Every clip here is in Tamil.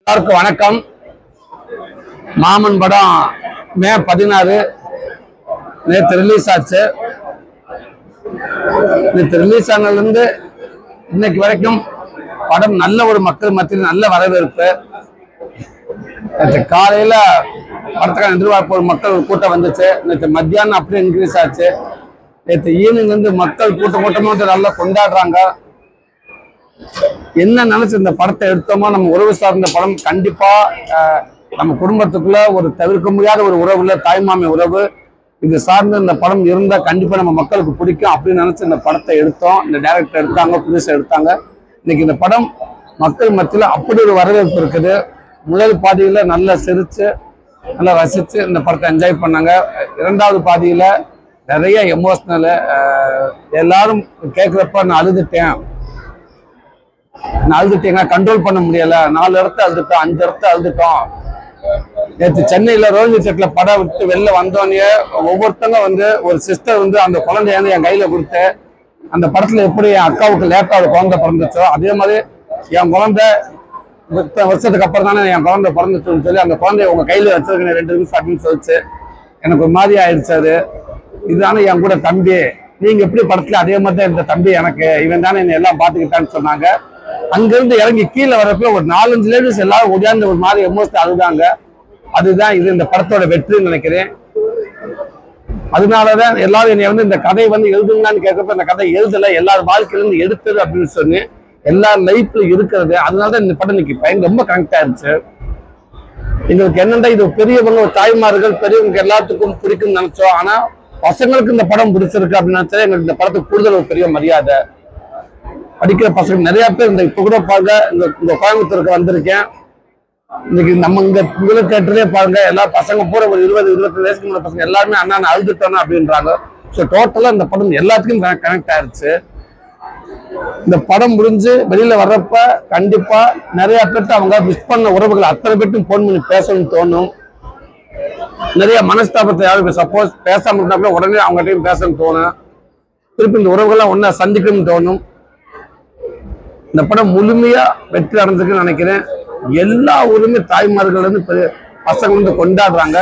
எல்லாருக்கும் வணக்கம். மாமன் படம் மே 16 நேற்று ரிலீஸ் ஆச்சு. நேற்று ரிலீஸ் ஆனதுலேருந்து இன்னைக்கு வரைக்கும் படம் நல்ல ஒரு மக்கள் மத்தியில் நல்ல வரவேற்பு. நேற்று காலையில படத்துக்கான எதிர்பார்ப்பு ஒரு மக்கள் கூட்டம் வந்துச்சு. நேற்று மத்தியானம் அப்படியே இன்க்ரீஸ் ஆச்சு. நேற்று ஈவினிங் வந்து மக்கள் கூட்டமா நல்லா கொண்டாடுறாங்க. என்ன நினைச்சு இந்த படத்தை எடுத்தோமோ, நம்ம உறவு சார்ந்த படம் கண்டிப்பா நம்ம குடும்பத்துக்குள்ள ஒரு தவிர்க்க முடியாத ஒரு உறவுல தாய்மாமி உறவு இது சார்ந்து இந்த படம் இருந்தா கண்டிப்பா நம்ம மக்களுக்கு பிடிக்கும் அப்படின்னு நினைச்சு இந்த படத்தை எடுத்தோம். இந்த டைரக்டர் எடுத்தாங்க, புதுசா எடுத்தாங்க. இன்னைக்கு இந்த படம் மக்கள் மத்தியில அப்படி ஒரு வரவேற்பு இருக்குது. முதல் பாதியில நல்லா சிரிச்சு நல்லா ரசிச்சு இந்த படத்தை என்ஜாய் பண்ணாங்க. இரண்டாவது பாதியில நிறைய எமோஷனல், எல்லாரும் கேட்கிறப்ப நான் அழுதுட்டேன் கண்ட்ரோல் பண்ண முடியல. 4 இடத்த அழுதுட்டோம், 5 இடத்த அழுதுட்டோம். நேற்று சென்னையில ரோஹிணி செட்ல படம் விட்டு வெளில வந்தோடனே ஒவ்வொருத்தங்க வந்து ஒரு சிஸ்டர் வந்து அந்த குழந்தைய வந்து என் கையில கொடுத்து, அந்த படத்துல எப்படி என் அக்காவுக்கு லேட்டா ஒரு குழந்தை பிறந்துச்சோ அதே மாதிரி என் குழந்தை வருஷத்துக்கு அப்புறம் தானே என் குழந்தை பிறந்துச்சுன்னு சொல்லி அந்த குழந்தைய உங்க கையில வச்சிருக்கேன் 2 நிமிஷம் அப்படின்னு சொல்லிச்சு. எனக்கு ஒரு மாதிரி ஆயிடுச்சு. அது இதுதானே என் கூட தம்பி, நீங்க எப்படி படத்துல அதே மாதிரி தான் இந்த தம்பி எனக்கு, இவன் தானே என்னை எல்லாம் பாத்துக்கிட்டான்னு சொன்னாங்க. அங்கிருந்து இறங்கி கீழே வரப்ப ஒரு 4-5 லேடிஸ் எல்லாரும் உடையாந்து ஒரு மாதிரி எமோஷனல் அழுதாங்க. அதுதான் இது இந்த படத்தோட வெற்றின்னு நினைக்கிறேன். அதனாலதான் எல்லாரும் என்னை வந்து இந்த கதை வந்து எழுதுங்கன்னு கேட்கறப்ப இந்த கதை எழுதல, எல்லாரும் வாழ்க்கையில இருந்து எடுத்தது அப்படின்னு சொல்லி எல்லார் லைஃப்ல இருக்கிறது. அதனாலதான் இந்த படம் இன்னைக்கு ரொம்ப கனெக்ட் ஆயிருச்சு. எங்களுக்கு என்னன்னா இது பெரியவங்க தாய்மார்கள் பெரியவங்க எல்லாத்துக்கும் பிடிக்கும்னு நினைச்சோம். ஆனா பசங்களுக்கு இந்த படம் பிடிச்சிருக்கு அப்படின்னு நினைச்சா எங்களுக்கு இந்த படத்துக்கு கூடுதல் ஒரு பெரிய மரியாதை. படிக்கிற பசங்க நிறைய பேர் இந்த இப்ப கூட பாருங்க, இந்த கோயம்புத்தூருக்கு வந்திருக்கேன். இன்னைக்கு நம்ம இங்க தேட்டர்லயே பாருங்க, எல்லா பசங்க பூரா ஒரு 20-25 வயசுக்கு மேல பசங்க எல்லாருமே அண்ணா அழுதுட்டோம் அப்படின்றாங்க. ஸோ டோட்டலா இந்த படம் எல்லாத்துக்கும் கனெக்ட் ஆயிருச்சு. இந்த படம் முடிஞ்சு வெளியில வர்றப்ப கண்டிப்பா நிறைய பேர்த்து அவங்க மிஸ் பண்ண உறவுகள் அத்தனை பேர்ட்டும் போன் பண்ணி பேசணும்னு தோணும். நிறைய மனஸ்தாபத்தை யாரும் சப்போஸ் பேசாம இருந்தா உடனே அவங்ககிட்டையும் பேசணும்னு தோணும். திருப்பி இந்த உறவுகள்லாம் ஒன்னா சந்திக்கணும்னு தோணும். இந்த படம் முழுமையா வெற்றி அடைஞ்சிருக்குன்னு நினைக்கிறேன். எல்லா ஊருமே தாய்மார்கள் வந்து பசங்க வந்து கொண்டாடுறாங்க.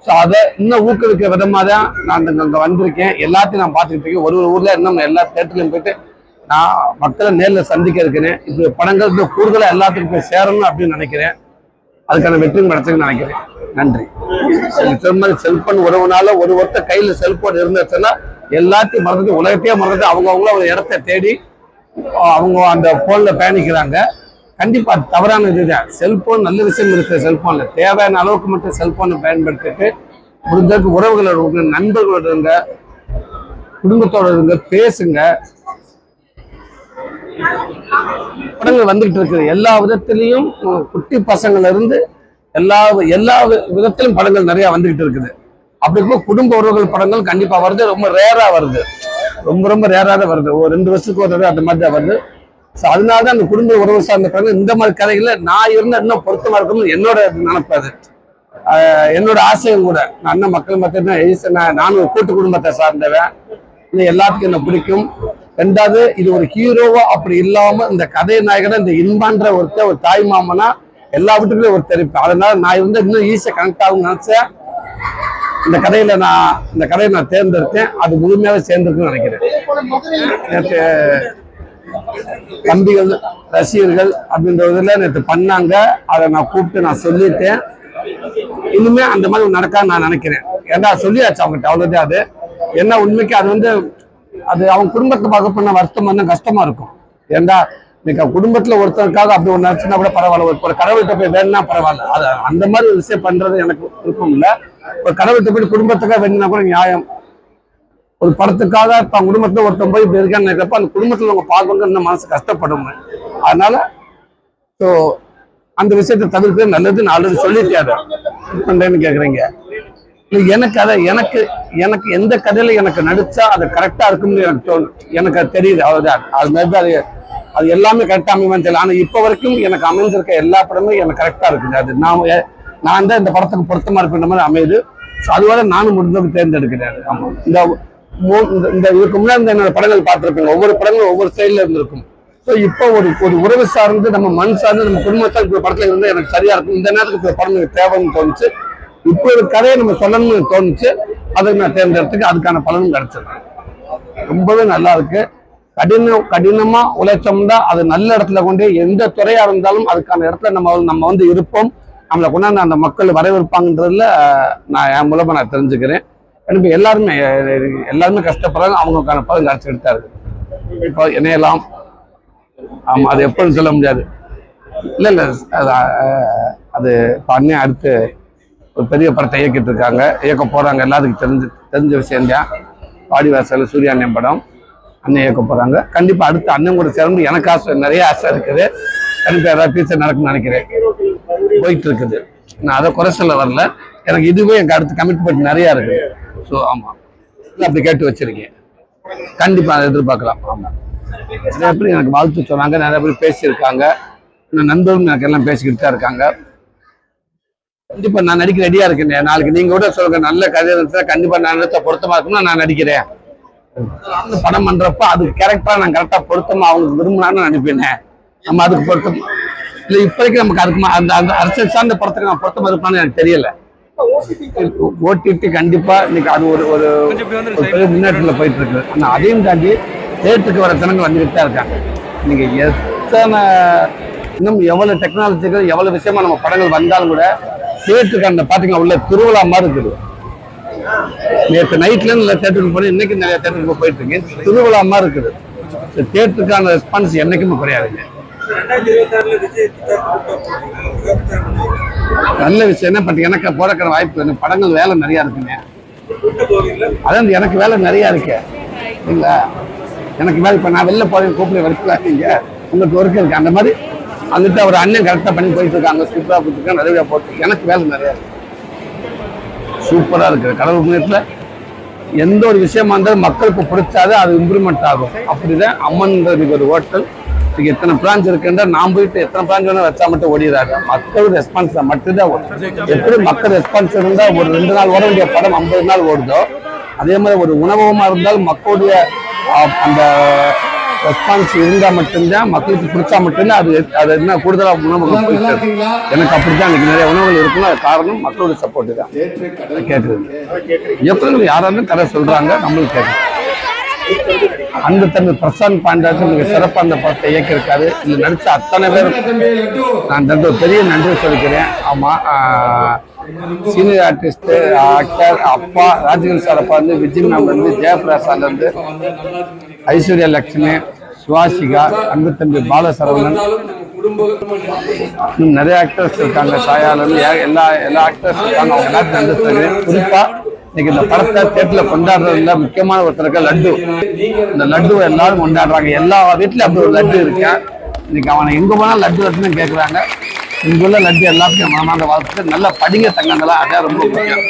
ஸோ அதை இன்னும் ஊக்குவிக்க விதமா தான் நான் அங்க வந்திருக்கேன். எல்லாத்தையும் நான் பார்த்துக்கிட்டு இருக்கேன். ஒரு ஊர்ல இன்னும் எல்லா தேட்டர்லையும் போயிட்டு நான் மக்களை நேரில் சந்திக்க இருக்கிறேன். இப்படி படங்கள் கூடுதலா எல்லாத்துக்கும் போய் சேரணும் அப்படின்னு நினைக்கிறேன். அதுக்கான வெற்றியும் கிடைச்சுன்னு நினைக்கிறேன். நன்றி. மாதிரி செல்போன் உறவுனால ஒருத்தர் கையில செல்போன் இருந்துச்சுன்னா எல்லாத்தையும் மறந்துட்டு உலகத்தையே மறந்துட்டு அவங்கவுங்கள ஒரு இடத்த தேடி அவங்க அந்த போன்ல பயணிக்கிறாங்க. கண்டிப்பா தவறான இதுதான். செல்போன் நல்ல விஷயம் இருக்கு. செல்போன்ல தேவையான அளவுக்கு மட்டும் செல்போனை பயன்படுத்திட்டு முடிஞ்சதுக்கு உறவுகளோட இருங்க, நண்பர்களோட இருங்க, குடும்பத்தோட இருங்க, பேசுங்க. படங்கள் வந்துகிட்டு இருக்குது எல்லா விதத்திலையும். குட்டி பசங்கள்ல இருந்து எல்லா விதத்திலும் படங்கள் நிறைய வந்துகிட்டு இருக்குது. அப்படி இருக்கும் குடும்ப உறவுகள் படங்கள் கண்டிப்பா வருது. ரொம்ப ரேரா வருது, ரொம்ப ரேரா தான் வருது. ஒரு 2 வருஷத்துக்கு ஒரு தடவை அந்த மாதிரி தான் வருது. ஸோ அதனாலதான் அந்த குடும்ப உறவு சார்ந்த படங்கள் இந்த மாதிரி கதைகளை நான் இருந்தா இன்னும் பொருத்தமா இருக்கும்னு என்னோட நினைப்பது, என்னோட ஆசையும் கூட. நான் அண்ணன் மக்கள் மத்திய நானும் ஒரு கூட்டு குடும்பத்தை சார்ந்தவன். இது எல்லாத்துக்கும் என்ன பிடிக்கும். 2வது இது ஒரு ஹீரோவா அப்படி இல்லாம இந்த கதை நாயகனா இந்த இன்பான்ற ஒரு தாய் மாமனா எல்லா வீட்டுக்குள்ளேயும் ஒரு தெரிவிப்பேன். அதனால நான் இருந்தா இன்னும் ஈஸியா கனெக்ட் ஆகும்னு நினைச்சேன். இந்த கதையை நான் தேர்ந்தெடுத்தேன். அது முழுமையாக சேர்ந்திருக்குன்னு நினைக்கிறேன். நேற்று தம்பிகள் ரசிகர்கள் அப்படின்றதுல நேற்று பண்ணாங்க. அதை நான் கூப்பிட்டு நான் சொல்லிட்டேன். இனிமே அந்த மாதிரி நடக்கான்னு நான் நினைக்கிறேன். ஏன்னா சொல்லியாச்சு அவங்ககிட்ட, அவ்வளவுதான். அது என்ன உண்மைக்கு அது அவங்க குடும்பத்தை பார்க்க பண்ண வருத்தம் வந்து கஷ்டமா இருக்கும். ஏன்னா இன்னைக்கு குடும்பத்துல ஒருத்தருக்காக அப்படி ஒன்று நினைச்சுன்னா கூட பரவாயில்ல. ஒரு கடவுள்கிட்ட போய் வேணும்னா பரவாயில்ல. அது அந்த மாதிரி ஒரு விஷயம் பண்றது எனக்கு விருப்பம் இல்லை. ஒரு கடவுள்கிட்ட போய் குடும்பத்துக்காக வேணும்னா கூட நியாயம். ஒரு படத்துக்காக இப்ப குடும்பத்துல ஒருத்தன் போய் இப்படி இருக்கான்னு நினைக்கிறப்ப அந்த குடும்பத்துல அவங்க பார்க்கணும் இன்னும் மனசு கஷ்டப்படும். அதனால ஸோ அந்த விஷயத்தை தவிர்க்க நல்லது. நான் ஆல்ரெடி சொல்லிட்டேன். பண்றேன்னு கேக்குறீங்க. எனக்கு எந்த கதையில எனக்கு நடிச்சா அது கரெக்டா இருக்கும்னு எனக்கு தோணும். எனக்கு அது தெரியுது. அவ்வளவுதான். அது மாதிரி அது எல்லாமே கரெக்டா அமையுமான்னு தெரியல. ஆனா இப்ப வரைக்கும் எனக்கு அமைஞ்சிருக்க எல்லா படமும் எனக்கு கரெக்டா இருக்குது. அது நான் தான் இந்த படத்துக்கு பொருத்தமா இருக்கின்ற மாதிரி அமையுது. அதுவரை நானும் முடிஞ்சவங்க தேர்ந்தெடுக்கிறேன். ஆமா, இந்த இதுக்கு முன்னாடி என்னோட படங்கள் பார்த்துருப்பீங்க. ஒவ்வொரு படங்களும் ஒவ்வொரு ஸ்டைல்ல இருந்திருக்கும். ஸோ இப்போ ஒரு ஒரு உறவு சார்ந்து நம்ம மண் சார்ந்து நம்ம குடும்பத்தார் இப்ப படத்துல இருந்து எனக்கு சரியா இருக்கும், இந்த நேரத்துக்கு இப்ப படம் எனக்கு தேவைன்னு தோணுச்சு. இப்போ ஒரு கதையை நம்ம சொல்லணும்னு தோணுச்சு, அதுக்கு நான் தேர்ந்தெடுத்துக்கு அதுக்கான பலனும் கிடைச்சிருக்கு. ரொம்பவே நல்லா இருக்கு. கடினமா உழைச்சோம்னா அது நல்ல இடத்துல கொண்டு எந்த துறையா இருந்தாலும் அதுக்கான இடத்துல நம்ம வந்து இருப்போம். நம்மளை கொண்டாந்து அந்த மக்கள் வரவேற்பாங்கன்றதுல நான் என் மூலமா நான் தெரிஞ்சுக்கிறேன். எனக்கு எல்லாருமே கஷ்டப்படுறாங்க, அவங்களுக்கான பலன் கிடைச்சிக்கிட்டு தான் இருக்கு. இப்போ இணையலாம். ஆமா, அது எப்படின்னு சொல்ல முடியாது. இல்ல அது அண்ணன் அடுத்து ஒரு பெரிய படத்தை இயக்கிட்டு இருக்காங்க, இயக்க போறாங்க. எல்லாத்துக்கும் தெரிஞ்ச விஷயம் தான். வாடிவாசல் சூர்யா அண்ணன் படம் அண்ணன் இயக்க போறாங்க. கண்டிப்பா அடுத்து அண்ணன் கூட சேர்ந்து எனக்கு நிறைய ஆசை இருக்குது. கண்டிப்பா ஏதாவது பீச்சர் நடக்கும்னு நினைக்கிறேன், போயிட்டு இருக்குது. நான் அதை குறை சொல்ல வரல, எனக்கு இதுவே எனக்கு அடுத்து கமிட்மெண்ட் நிறைய இருக்கு. ஸோ ஆமா, அப்படி கேட்டு வச்சிருக்கேன். கண்டிப்பா அதை எதிர்பார்க்கலாம். ஆமா, நிறைய பேர் எனக்கு வாழ்த்து சொன்னாங்க, நிறைய பேர் பேசியிருக்காங்க, நண்பர்களும் எனக்கு எல்லாம் பேசிக்கிட்டு தான் இருக்காங்க. கண்டிப்பா நான் நடிக்க ரெடியா இருக்கேன். நாளைக்கு நீங்க கூட சொல்லுங்க நல்ல கதை இருந்துச்சுன்னா கண்டிப்பா நான் நினைச்ச பொருத்தமா இருக்கும்னா நான் நடிக்கிறேன். படம் பண்றப்ப அதுக்கு கேரக்டரா நான் கரெக்டா பொருத்தமா அவங்களுக்கு விரும்பினான்னு நினைப்பேன். நம்ம அதுக்கு பொருத்தம் இல்லை, இப்போதைக்கு நமக்கு அதுக்கு அந்த அரசியல் சார்ந்த படத்துக்கு நான் பொருத்தமா இருப்பான்னு எனக்கு தெரியல. ஓடிடி கண்டிப்பா இன்னைக்கு அது ஒரு பெரிய முன்னேற்றத்துல போயிட்டு இருக்கு. ஆனா அதையும் தாண்டி தேட்டருக்கு வர ஜனங்கள் வந்துகிட்டு தான் இருக்காங்க. நீங்க எத்தனை இன்னும் எவ்வளவு டெக்னாலஜிகள் எவ்வளவு விஷயமா நம்ம படங்கள் வந்தாலும் கூட தேட்டருக்கு அந்த பாத்தீங்கன்னா உள்ள திருவிழா மாதிரி இருக்குது. நேற்று நைட்ல இருந்து தேட்டருக்கு போய் இன்னைக்கு நிறைய தேட்டருக்கு போயிட்டு இருக்கு, திருவிழா மாதிரி இருக்குது. தேட்டருக்கான ரெஸ்பான்ஸ் என்னைக்குமே குறையாதுங்க. நல்ல விஷயம் என்ன, பட் எனக்கு போறக்கிற வாய்ப்பு படங்கள் வேலை நிறைய இருக்குங்க. அதான் எனக்கு வேலை நிறைய இருக்கு இல்லைங்களா. எனக்கு வேலை இப்ப நான் வெளில போறேன் கூப்பிட்டு வச்சுக்காதீங்க, உங்களுக்கு ஒர்க் இருக்கு. அந்த மாதிரி வந்துட்டு அவர் அண்ணன் கரெக்டா பண்ணி போயிட்டு இருக்காங்க, சூப்பரா போட்டுருக்காங்க, நிறைய போட்டு எனக்கு வேலை நிறைய இருக்கு. சூப்பரா இருக்கு. கடவுள் முன்னேற்றத்துல எந்த ஒரு விஷயமா இருந்தாலும் மக்களுக்கு பிடிச்சாதான் அது இம்ப்ரூவ்மெண்ட் ஆகும். அப்படிதான் அம்மன்ன்றதுக்கு ஒரு ஹோட்டல் இதுக்கு எத்தனை பிரான்ச் இருக்குன்ற நான் போயிட்டு எத்தனை பிரான்ச் வேணா வச்சா மட்டும் ஓடிடுறாங்க. மக்கள் ரெஸ்பான்ஸ் மட்டும்தான் ஓடும். எப்படி மக்கள் ரெஸ்பான்ஸ் இருந்தா ஒரு 2 நாள் ஓட வேண்டிய படம் 50 நாள் ஓடுதோ, அதே மாதிரி ஒரு உணவகமா இருந்தாலும் மக்களுடைய அந்த ரெஸ்பான்ஸ் இருந்தா மட்டும்தான், மக்களுக்கு பிடிச்சா மட்டும்தான் அது என்ன கூடுதலா உணவகம் போயிட்டு. எனக்கு அப்படித்தான் எனக்கு நிறைய உணவுகள் இருக்குன்னு அது காரணம் மக்களோட சப்போர்ட் தான். கேட்குறது எப்படி யாராலும் கதை சொல்றாங்க, நம்மளுக்கு கேட்குது. அந்த தம்பி பிரசாந்த் பாண்டாச்சு மிக சிறப்பாக அந்த படத்தை இயக்கியிருக்காரு. இதுல நடிச்ச அத்தனை பேர் நான் ஒரு பெரிய நன்றி சொல்லிக்கிறேன். ஆமா, சீனியர் ஆர்டிஸ்ட் ஆக்டர் அப்பா ராஜகிரி சார் அப்பா வந்து விஜய் மேம் இருந்து ஜெயபிரசாத்ல இருந்து ஐஸ்வர்யா லட்சுமி சுவாசிகா அன்பு தம்பி பாலசரவணன் நிறைய ஆக்டர்ஸ் இருக்காங்க, சாயால எல்லா ஆக்டர்ஸ் இருக்காங்க. அவங்க எல்லாத்தையும் நன்றி சொல்றேன். குறிப்பா இன்னைக்கு இந்த படத்தை தேட்டர்ல கொண்டாடுறதுல முக்கியமான ஒருத்தருக்கு லட்டு. இந்த லட்டு எல்லாரும் கொண்டாடுறாங்க, எல்லா வீட்லயும் அப்படி ஒரு லட்டு இருக்கேன். இன்னைக்கு அவனை எங்க போனா லட்டுன்னு கேட்கறாங்க. இங்குள்ள லட்டு எல்லாத்தையும் மனமார்ந்த வாழ்த்து. நல்லா படிங்க தங்கங்களா, அதான் ரொம்ப முக்கியம்.